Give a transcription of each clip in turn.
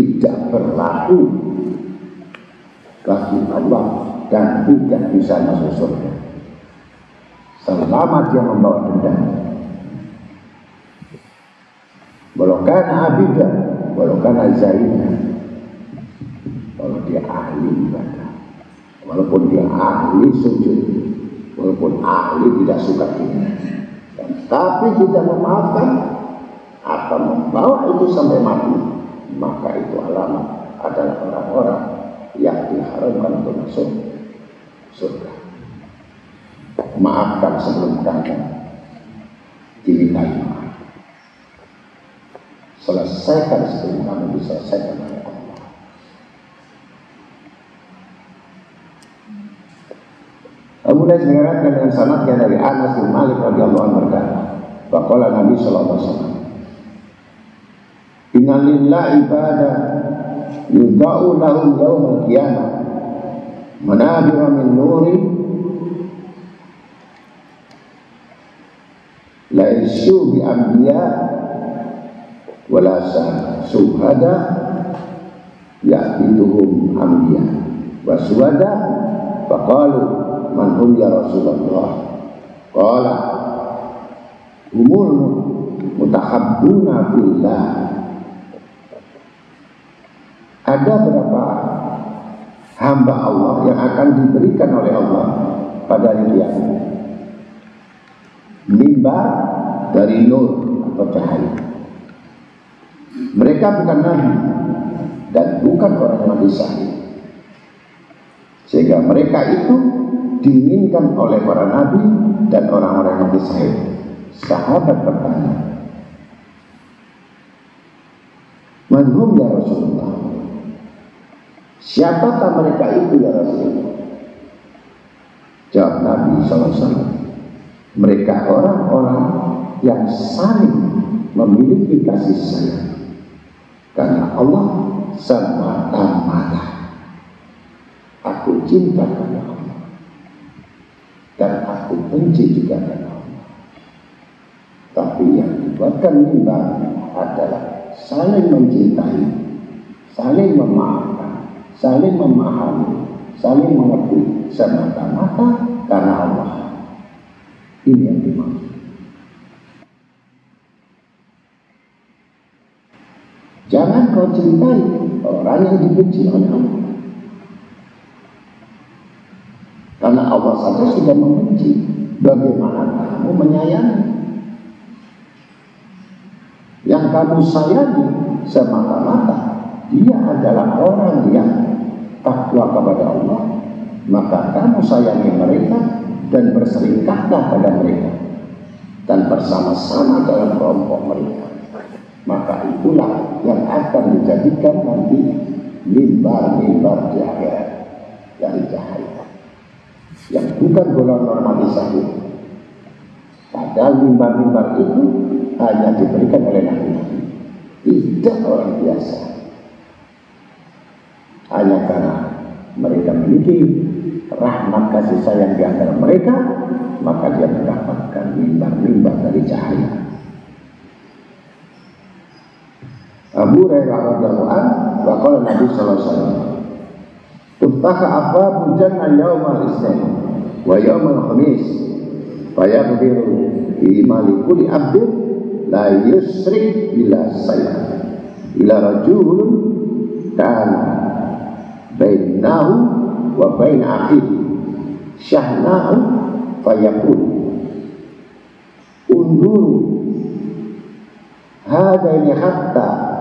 tidak berlaku bagi Allah dan tidak bisa masuk surga selama dia membawa dendam. Walau kana abidah, walau kana zaina, kalau dia ahli ibadah, walaupun dia ahli sujud, walaupun ahli tidak suka kita, tapi kita memaafkan atau membawa itu sampai mati, maka itu alamat adalah orang-orang yang diharamkan untuk masuk surga. Maafkan sebelum berangkat, dimintai maaf. Selesaikan sebelum kamu diselesaikan oleh Allah. Kemudian diriwayatkan dengan sanadnya dari Anas bin Malik radhiyallahu anhu berkata, faqala Nabi sallallahu alaihi wasallam, inna lillahi ibadah yudha'u lahum yawmal qiyamah manabira min nuri la isu bi anbiya wala suhada ya'biduhum anbiya wa suhada faqalu man hum ya Rasulullah qala humul mutahabbuna fillah. Ada berapa hamba Allah yang akan diberikan oleh Allah pada hari kiamat? Mimbar dari nur atau cahaya. Mereka bukan nabi dan bukan orang yang mati syahid, sehingga mereka itu diinginkan oleh para nabi dan orang-orang yang mati syahid. Sahabat bertanya, man hum ya Rasulullah? Siapakah mereka itu ya Rasulullah? Jawab Nabi SAW, mereka orang-orang yang saling memiliki kasih sayang karena Allah semata-mata. Aku cinta kepada Allah dan aku benci juga kepada Allah. Tapi yang dibuatkan mimbar adalah saling mencintai, saling memaafkan, saling memahami, saling mengerti semata-mata karena Allah. Ini yang dimaksud. Jangan kau cintai orang yang dibenci oleh Allah, karena Allah saja sudah membenci. Bagaimana kamu menyayangi? Yang kamu sayangi semata-mata dia adalah orang yang takwa kepada Allah, maka kamu sayangi mereka dan berserikatlah pada mereka dan bersama-sama dalam kelompok mereka. Maka itulah yang akan dijadikan nanti mimbar-mimbar di akhirat dari cahaya, yang bukan golongan orang mati. Padahal mimbar-mimbar itu hanya diberikan oleh nabi-nabi, tidak orang biasa. Hanya karena mereka memiliki rahmat kasih sayang di antara mereka, maka dia mendapatkan mimbar-mimbar dari cahaya. Abu Hurairah radhiyallahu anhu wa qala Nabi sallallahu alaihi wasallam, "Tuftaka abwabul jannah yaumal isnin wa yaumal khamis, fa yaghfiru fi malikul abdin la yusrik bila sayya ila rajulun kana bainahu wa bain akhihi syahnahu fayaqul unduru hadaini hatta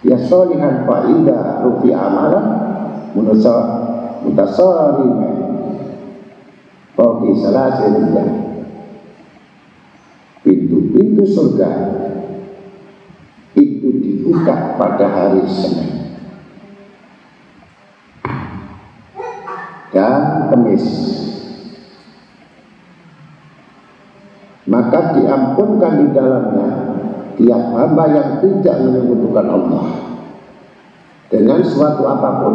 yasalihan fa'ida rufi amalan mutasarim fauqi salasin. Pintu-pintu surga itu dibuka pada hari Senin dan Kamis, maka diampunkan di dalamnya tiap hamba yang tidak menyebutkan Allah dengan suatu apapun,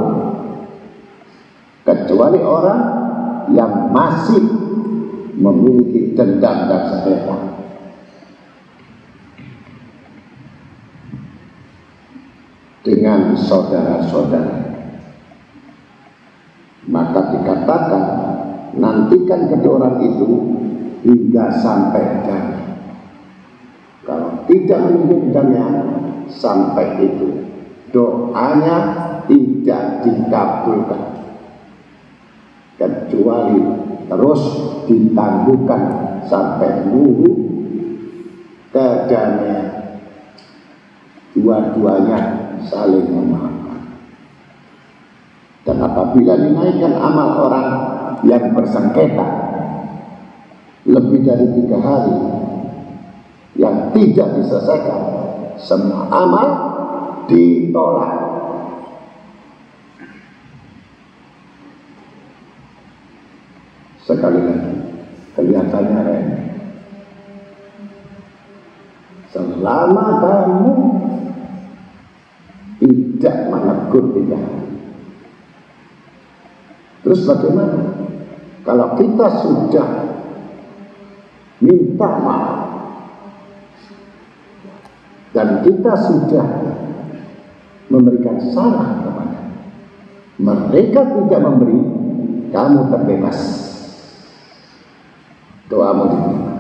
kecuali orang yang masih memiliki dendam dan sengketa. dengan saudara-saudara. Maka dikatakan, nantikan kedua orang itu hingga sampai damai. Kalau tidak memiliki kedamaian sampai itu, doanya tidak dikabulkan, kecuali terus ditangguhkan sampai nunggu kedamaian. Dua-duanya saling memaafkan. Dan apabila dinaikkan amal orang yang bersengketa lebih dari 3 hari yang tidak diselesaikan, semua amal ditolak. Sekali lagi, kelihatannya remeh. Selama kamu tidak menegur 3 hari. Terus bagaimana kalau kita sudah minta maaf dan kita sudah memberikan saran kepada mereka, tidak memberi, kamu terbebas, doamu diterima.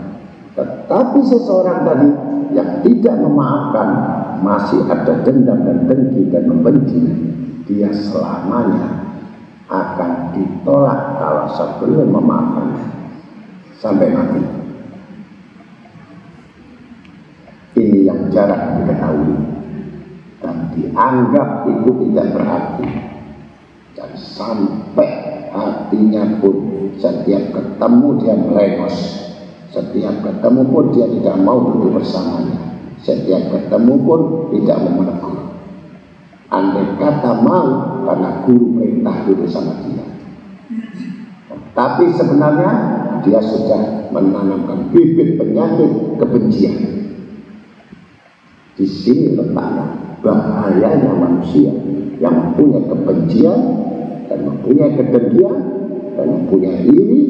Tetapi seseorang tadi yang tidak memaafkan, masih ada dendam dan dengki dan membenci, dia selamanya akan ditolak kalau sebelum memaafkan sampai mati. Ini yang jarang diketahui dan dianggap itu tidak berarti. Dan sampai hatinya pun setiap ketemu dia melengos, setiap ketemu pun dia tidak mau duduk bersamanya, setiap ketemu pun tidak mau menegur. Andai kata mau, karena guru perintah duduk sama dia. Tapi sebenarnya dia sudah menanamkan bibit penyakit kebencian. Di sini letaknya bahayanya manusia yang mempunyai kebencian dan mempunyai kedengkian dan mempunyai iri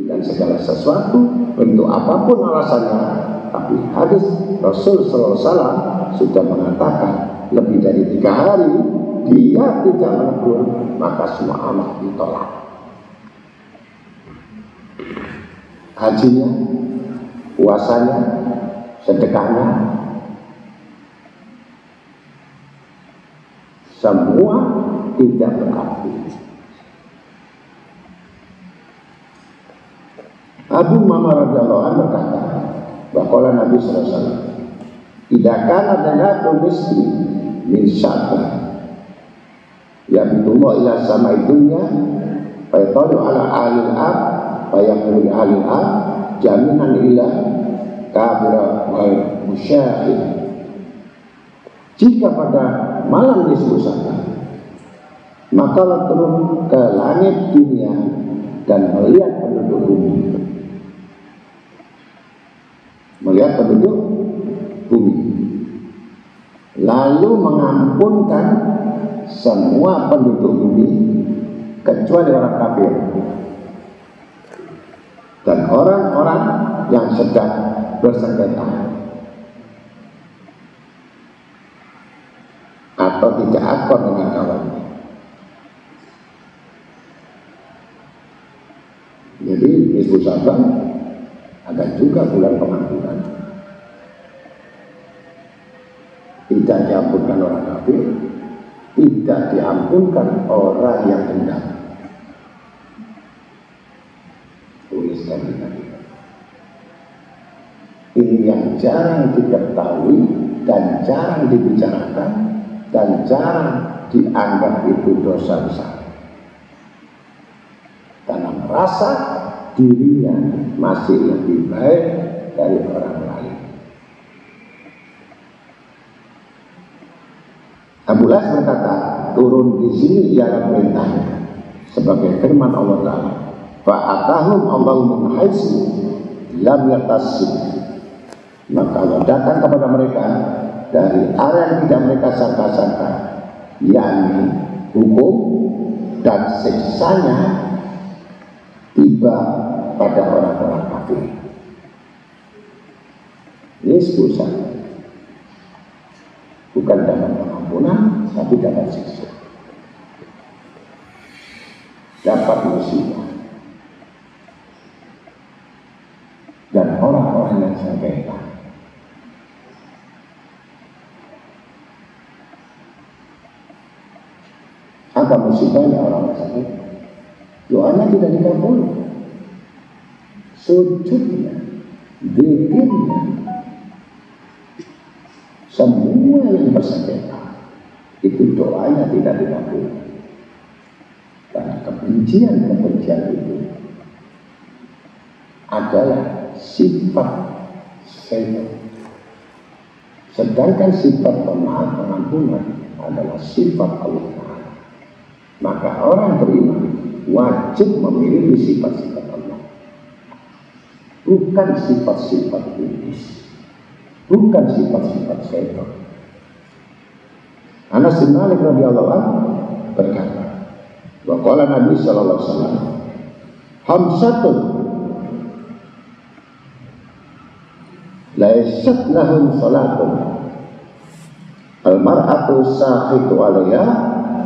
dan segala sesuatu, bentuk apapun alasannya. Tapi hadis Rasul sallallahu alaihi wasallam sudah mengatakan, lebih dari 3 hari dia tidak menegur, maka semua amal ditolak. Hajinya, puasanya, sedekahnya, semua tidak berarti. Abu Umamah radhiyallahu anhu berkata, bahwa Nabi sallallahu alaihi wasallam tidak kana dana misli min sya'ban yabitullah ila samai dunya fa yatalu ala alil ab fa yaqulu alil ab jaminan ila kafira wal musyahid. Jika pada malam nisfu Sya'ban maka turun ke langit dunia dan melihat penduduk bumi, melihat penduduk bumi, lalu mengampunkan semua penduduk bumi kecuali orang kafir dan orang-orang yang sedang bersengketa atau tidak akur dengan kawannya. Jadi nisfu Sya'ban ada juga bulan pengampunan. Tidak diampunkan orang kafir, tidak diampunkan orang yang dendam. Tuliskan tadi. Ini yang jarang diketahui dan jarang dibicarakan dan jarang dianggap itu dosa besar. Karena merasa dirinya masih lebih baik dari orang lain. Abu Las berkata, turun di sini ialah perintahnya sebagai firman Allah Ta'ala, fa'atahum Allahu min haitsu lam yatasib. Maka Allah datang kepada mereka dari arah yang tidak mereka sangka-sangka, yakni hukum dan siksanya tiba pada orang-orang kafir. Nisfu Sya'ban bukan dalam pengampunan, tapi dapat siksa, dapat musibah. Dan orang-orang yang sengketa, apa musibahnya orang sakit? Doanya tidak dikabul, sujudnya, zikirnya, semua yang bersengketa itu doanya tidak dikabul. Dan kebencian itu adalah sifat setan. Sedangkan sifat pemaaf pengampunan adalah sifat Allah. Maka orang beriman wajib memiliki sifat-sifat Allah, bukan sifat-sifat iblis, bukan sifat-sifat setan. Anas bin Malik radhiyallahu anhu berkata, wa qala Nabi sallallahu alaihi wasallam, hamsatun laysat lahum salatun al-mar'atu sakhitu 'alayha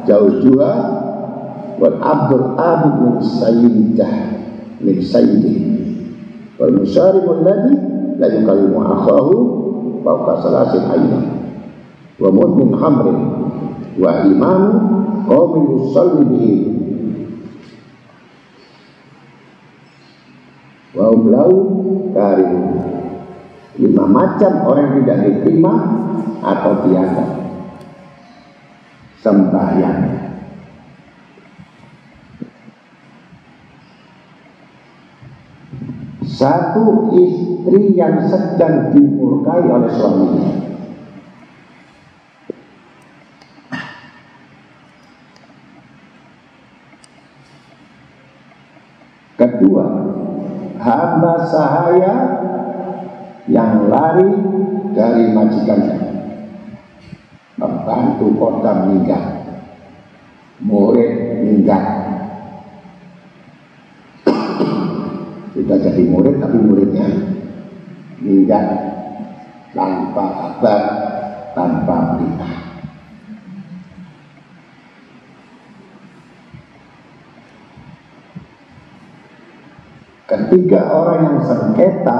zawjuha wal abdul abid min sayyidah wal musyaribul ladhi la yukallimu akhahu fawqa salasin ayyam wa mudmin hamrin wa imam qawmin yusalli bihi wa umlau karim. 5 macam orang yang tidak diterima atau dianggap sembahyang. Satu, istri yang sedang dimurkai oleh suaminya. Kedua, hamba sahaya yang lari dari majikannya, membantu kota meninggal, murid meninggal. Sudah jadi murid tapi muridnya meninggal tanpa kabar, tanpa berita. Ketiga, orang yang sengketa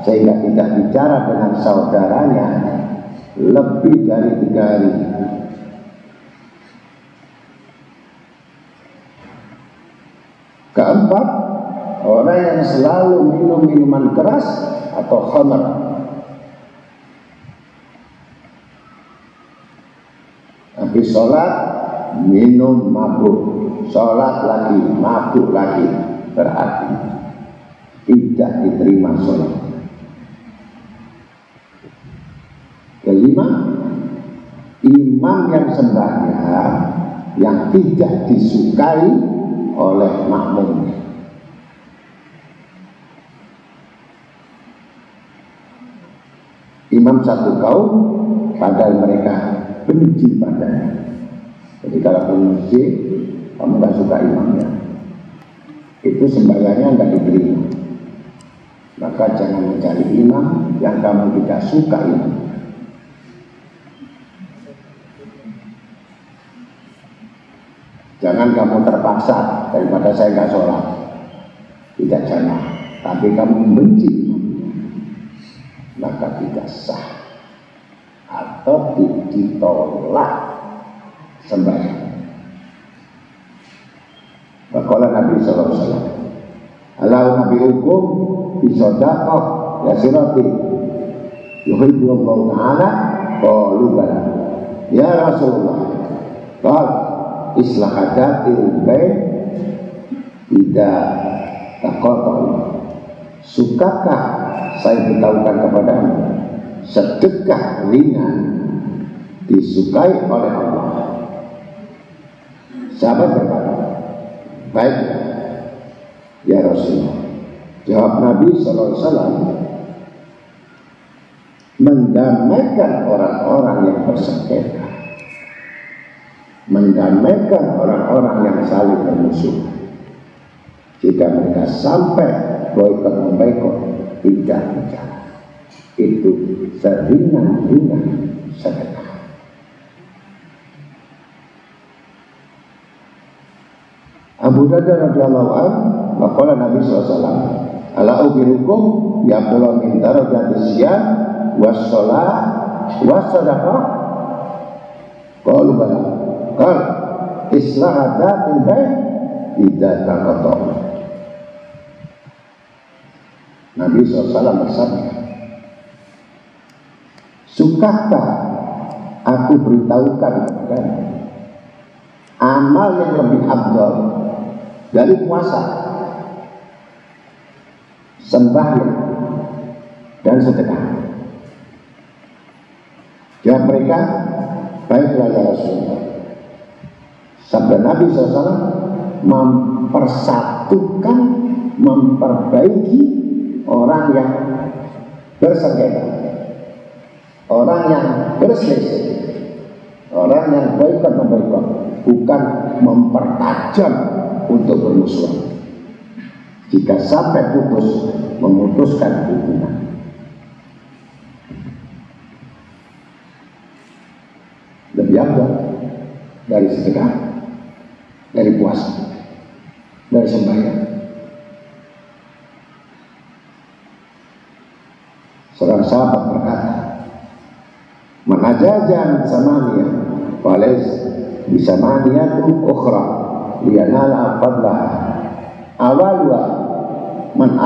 sehingga tidak bicara dengan saudaranya lebih dari 3 hari. Keempat, orang yang selalu minum minuman keras atau khamr. Habis sholat minum mabuk, sholat lagi mabuk lagi, berarti tidak diterima sholat. Kelima, imam yang sembahyang yang tidak disukai oleh makmumnya. Imam satu kaum padahal mereka benci padanya. Jadi kalau kamu masjid, kamu gak suka imamnya, itu sembahyangnya gak diterima. Maka jangan mencari imam yang kamu tidak suka imam. Jangan kamu terpaksa, daripada saya gak sholat, tidak jangan, tapi kamu membenci, maka tidak sah atau ditolak sembahyang. Maka Nabi sallallahu alaihi wasallam, "Alau nabi hukum bisodaqah ya sirati yuhibbu Allah Ta'ala qalu bala ya Rasulullah qal islahadatil bain tidak taqatul." Sukakah saya beritahukan kepadamu sedekah ringan disukai oleh Allah? Sahabat berkata, baik ya Rasulullah. Jawab Nabi SAW, mendamaikan orang-orang yang bersengketa, mendamaikan orang-orang yang saling bermusuh. Jika mereka sampai boikot memboikot, tidak bicara, itu seringan-ringan sedekah. Abu Darda radhiyallahu anhu maqala Nabi SAW, ala ubirukum ya qula min darajati siyam was shalah was sadaqah. Qalu bala. Qal islah dzatil bain idza taqata. Nabi SAW bersabda, sukakah aku beritahukan kepadamu amal yang lebih afdal dari puasa, sembahyang, dan sedekah? Jawab mereka, baiklah ya Rasulullah. Sabda Nabi SAW, mempersatukan, memperbaiki orang yang bersengketa, orang yang berselisih, orang yang boikot memboikot, bukan mempertajam untuk bermusuhan. Jika sampai putus, memutuskan hubungan. Lebih afdal dari sedekah, dari puasa, dari sembahyang. Seorang sahabat berkata, manajajan samania walays bisamaniyatu ukhra liyanala fadlaha awalwa man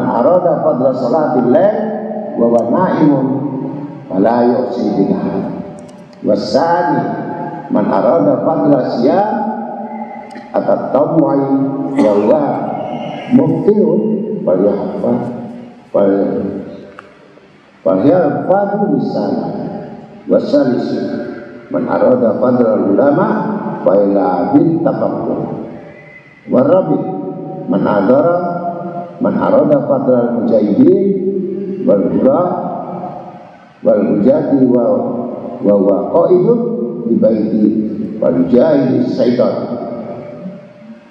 arada fadla salatil lail wa huwa na'imun fala yu'si biha wasani man arada fadla siyam atat-tawwai wa huwa muftirun falyalfadhu bisana wasalis man arada fadla ulama fa ila bil tafakkur warabi man arada fadla mujahidin wal hura wal mujadi wa huwa qaidun bi baiti wal jahidi syaitan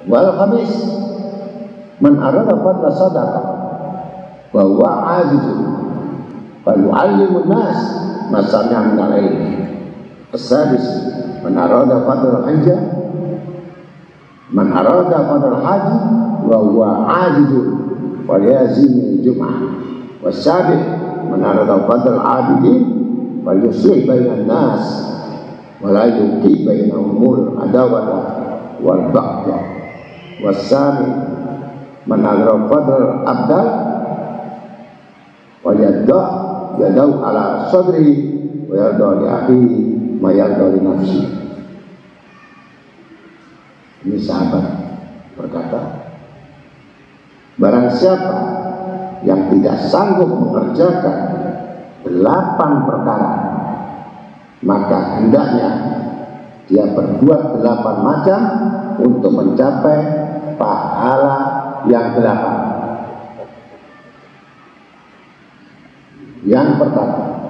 wal khamis man arada fadla sadaqah wa huwa azizun falyu'allimun nas ma sami'a min al-ilm. As-sadis man arada fadl hajj wa huwa ajidun falyazim al-jum'ah. Was-sabi man arada fadl abidin falyuslih bainan nas wa la yuqi bainahumul adawata wal baghdha. Was-sami man arada fadl abdal wa yadau ala sadri wa yadau li akhihi ma yadau li nafsi. Ini sahabat berkata, barang siapa yang tidak sanggup mengerjakan 8 perkara, maka hendaknya dia berbuat 8 macam untuk mencapai pahala yang 8. Yang pertama,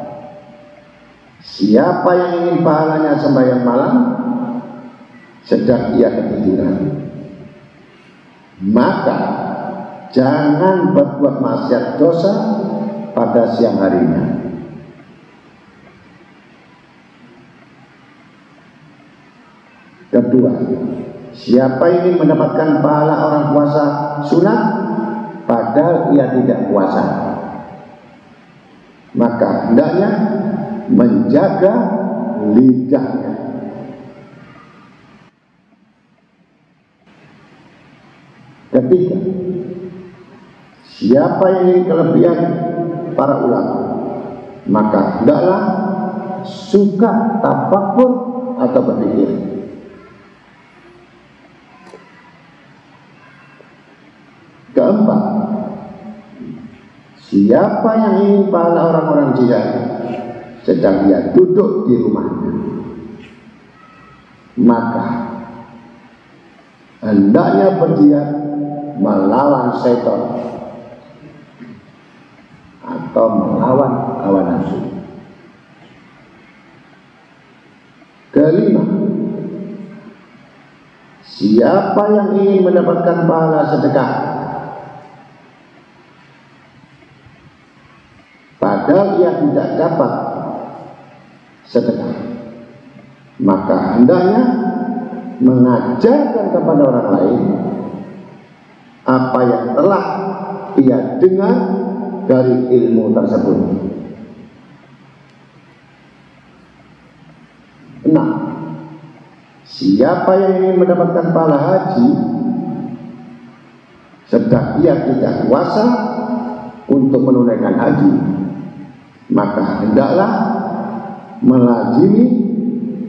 siapa yang ingin pahalanya sembahyang malam sedang ia ketiduran, maka jangan berbuat maksiat dosa pada siang harinya. Kedua, siapa ingin mendapatkan pahala orang puasa sunat padahal ia tidak puasa, maka hendaknya menjaga lidahnya. Ketiga, siapa yang ingin kelebihan para ulama, maka hendaklah suka tafakur atau berpikir. Keempat, siapa yang ingin pahala orang-orang jihad sedang dia duduk di rumahnya, maka hendaknya berjihad melawan setan atau melawan hawa nafsu. Kelima, siapa yang ingin mendapatkan pahala sedekah padahal ia tidak dapat sedekah, maka hendaknya mengajarkan kepada orang lain apa yang telah ia dengar dari ilmu tersebut. Nah, siapa yang ingin mendapatkan pahala haji sedang ia tidak kuasa untuk menunaikan haji, maka hendaklah melazimi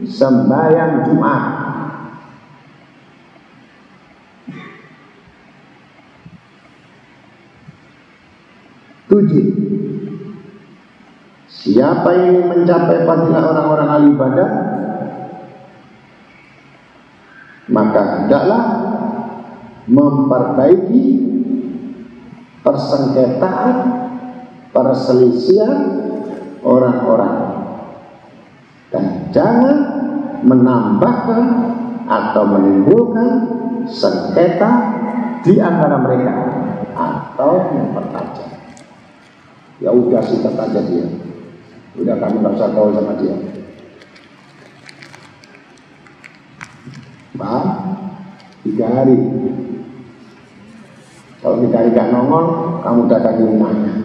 sembahyang Jumat. Tujuh, siapa yang ingin mencapai fadilah orang-orang ahli ibadah, maka hendaklah memperbaiki persengketaan, perselisihan orang-orang, dan jangan menambahkan atau menimbulkan sengketa di antara mereka atau mempertajam. Ya udah, sikat aja dia. Udah, kamu gak usah tahu sama dia. Pak, 3 hari. Kalau 3 hari gak nongol, kamu datangi rumahnya.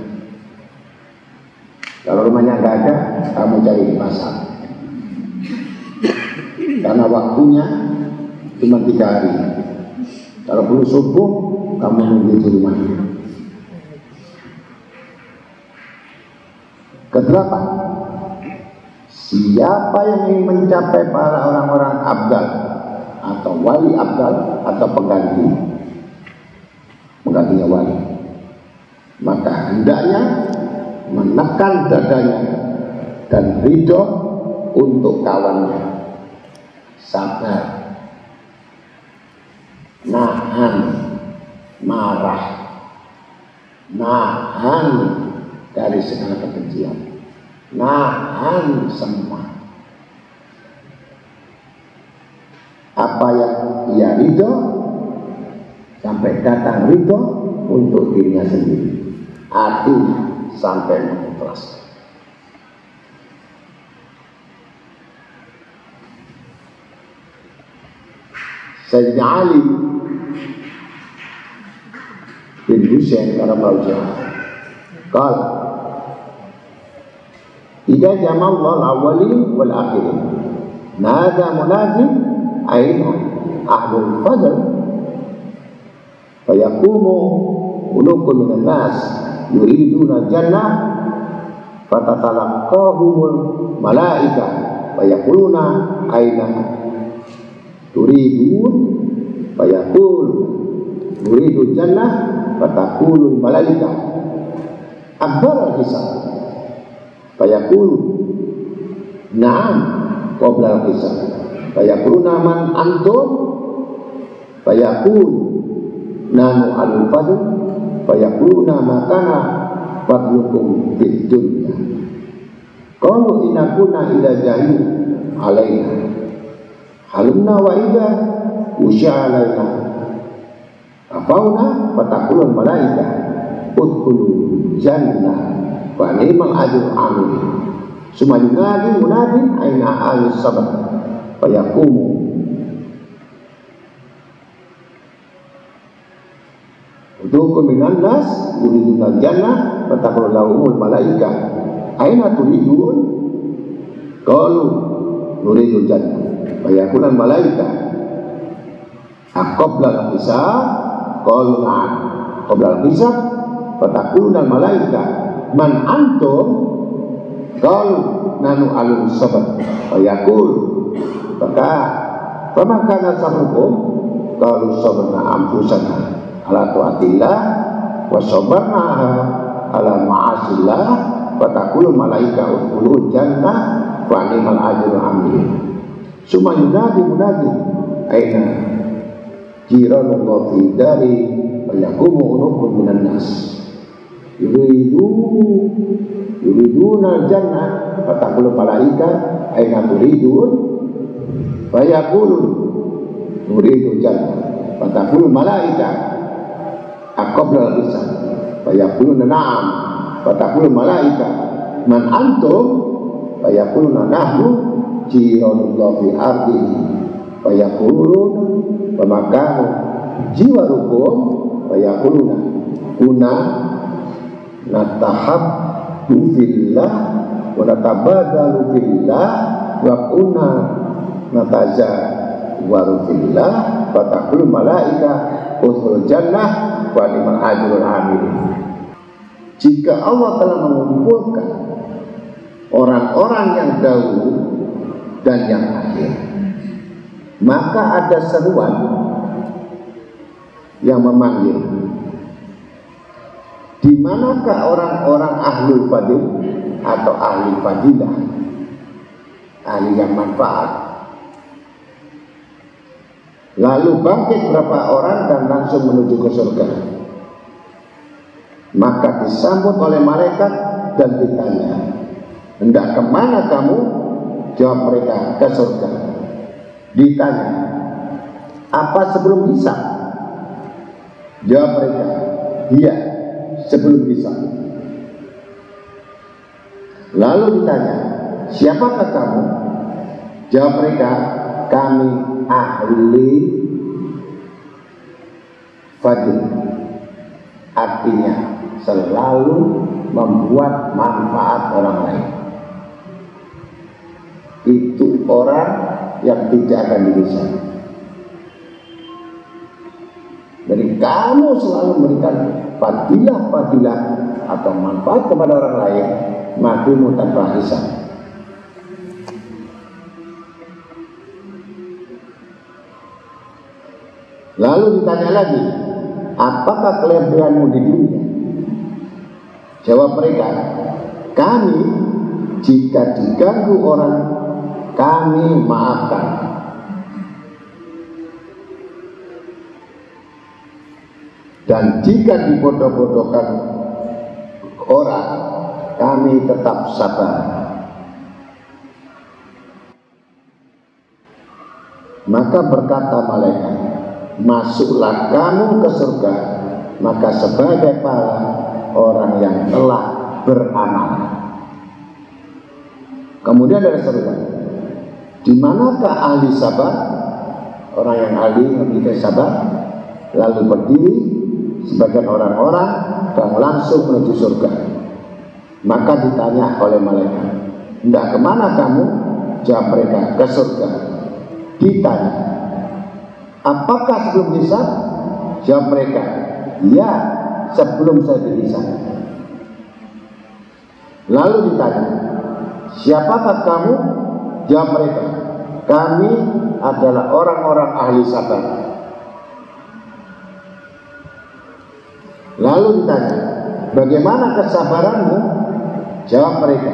Kalau rumahnya gak ada, kamu cari di pasar. Karena waktunya cuma 3 hari. Kalau belum subuh, kamu nunggu di rumahnya. Kedelapan, siapa yang ingin mencapai para orang-orang abdal atau wali abdal atau penggantinya wali, maka hendaknya menekan dadanya dan ridho untuk kawannya, sabar, nahan marah, nahan dari segala kebencian, nahan semua apa yang ia ridho, sampai datang ridho untuk dirinya sendiri, artinya sampai mengikhlaskan. Sayyidina Ali bin Husain karamallahu wajhahu qala, idza jama'a Allah al-awwalin wal akhirin nada munadi aina ahlul fadl fayaqumu ulukun minan nas yuriduna jannah fatatalaqahumul malaika fayaquluna aina turidun fayaqul nuridu jannah fataqulul malaika akbar al-hisab fayaqul na'am qabla al-hisab fayaquluna man antum fayaqul nanu al-fadl fayaquluna makana fadlukum fid dunya qalu inna kunna ila jahil alaina halumna wa ida usya alaina afauna fataqulul malaika udkhulu jannah wa ni'mal ajrul amil summa yunadi munadin aina ahli sabr fayaqumu udukun minan nas yuridun jannah fataqulu lahumul malaika aina turidun qalu nuridu jannah fayaqulan malaika aqbala al-hisab qalu na'am qabla al-hisab fataquluna malaika man antum qalu nanu alul sabr fayaqul maka kana sabrukum qalu sabrna anfusana ala taatillah wa sabarna ala ma'asillah fataqulu malaika udkhulul jannah wa ni'mal ajrul amil summa yunadi munadi aina jiranullah fi dari wa yaqumu unukun minan nas yuriduna jannah fataqulu malaika aina turidun wa yaqulu nuridu jannah fataqulu malaika aqbala al-hisab fa yaquluna na'am fataqulu malaika man antum fa yaquluna nahnu jiranullah fi ardihi fayaquluna wa makanu jiwarukum fayaquluna kuna natahabbu fillah wa natabadalu fillah wa kuna natazawaru fillah wa taqulu malaika udkhulul jannah wa liman ajrul amilin. Jika Allah telah mengumpulkan orang-orang yang dahulu dan yang akhir, maka ada seruan yang memanggil. Di manakah orang-orang ahlul fadil atau ahli fadilah, ahli yang manfaat? Lalu bangkit berapa orang dan langsung menuju ke surga. Maka disambut oleh malaikat dan ditanya, hendak kemana kamu? Jawab mereka, ke surga. Ditanya, apa sebelum hisab? Jawab mereka, iya, sebelum hisab. Lalu ditanya, siapakah kamu? Jawab mereka, kami ahli fadil. Artinya selalu membuat manfaat orang lain. Itu orang yang tidak akan dihisab. Jadi kamu selalu memberikan fadilah-fadilah atau manfaat kepada orang lain, matimu tanpa hisab. Lalu ditanya lagi, apakah kelebihanmu di dunia? Jawab mereka, kami jika diganggu orang, kami maafkan. Dan jika dibodoh-bodohkan orang, kami tetap sabar. Maka berkata malaikat, masuklah kamu ke surga, maka sebagai pahala orang yang telah beramal. Kemudian ada seruan, di manakah ahli sabar? Orang yang ahli memiliki sabar, lalu berdiri sebagian orang-orang dan langsung menuju surga. Maka ditanya oleh malaikat, hendak kemana kamu? Jawab mereka, ke surga. Ditanya, apakah sebelum hisab? Jawab mereka, ya, sebelum saya dihisab. Lalu ditanya, siapakah kamu? Jawab mereka, kami adalah orang-orang ahli sabar. Lalu ditanya, bagaimana kesabaranmu? Jawab mereka,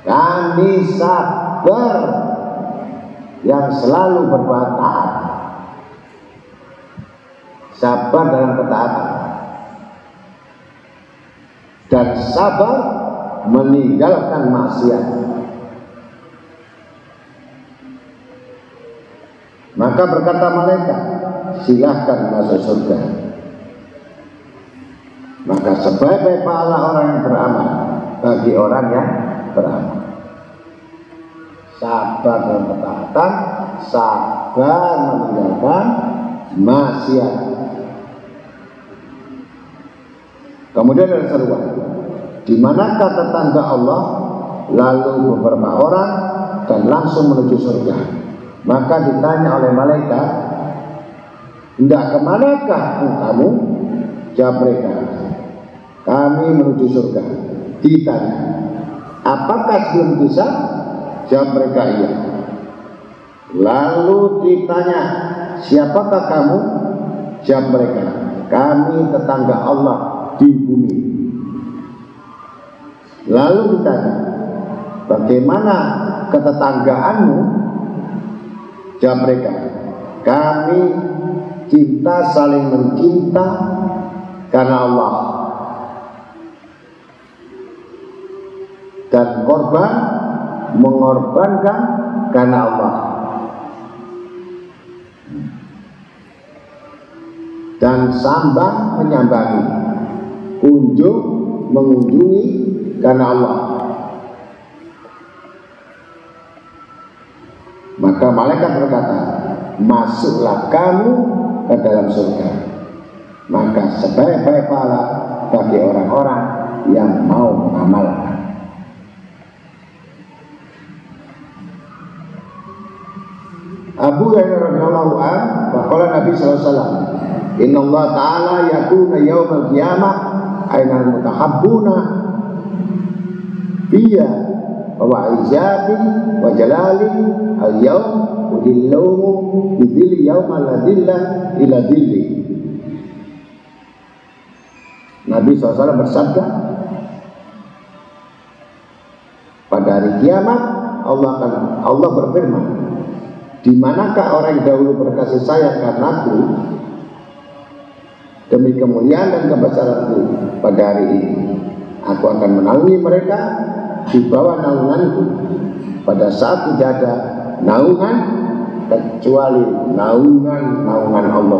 kami sabar yang selalu berbuat taat. Sabar dalam ketaatan dan sabar meninggalkan maksiat. Maka berkata malaikat, silahkan masuk surga. Maka sebagai pahala orang yang beramal bagi orang yang beramal. Sabar dalam ketaatan, sabar meninggalkan maksiat. Kemudian ada seruan, di manakah tetangga Allah? Lalu beberapa orang dan langsung menuju surga. Maka ditanya oleh malaikat, hendak kemanakah kamu? Jawab mereka, kami menuju surga. Ditanya, apakah sebelum hisab? Jawab mereka, iya. Lalu ditanya, siapakah kamu? Jawab mereka, kami tetangga Allah di bumi. Lalu ditanya, bagaimana ketetanggaanmu? Jawab mereka, kami cinta saling mencinta karena Allah, dan korban mengorbankan karena Allah, dan sambang menyambangi, kunjung mengunjungi karena Allah. Maka Maka malaikat berkata, masuklah kamu ke dalam surga. Maka sebaik-baik pahala bagi orang-orang yang mau mengamalkan. Abu Hurairah radhiyallahu anhu berkata Nabi sallallahu alaihi wasallam, "Inna Allah Ta'ala yakuna yaumal qiyamah ainal mutahabbuna biya wa izabi wa jalali al-yawm udilluhu bidilli yaumal ladilla ila dilli." Nabi SAW bersabda, pada hari kiamat Allah berfirman, di manakah orang yang dahulu berkasih sayang karenaku demi kemuliaan dan kebesaranku pada hari ini, aku akan menaungi mereka di bawah naunganku pada saat tidak ada naungan kecuali naungan Allah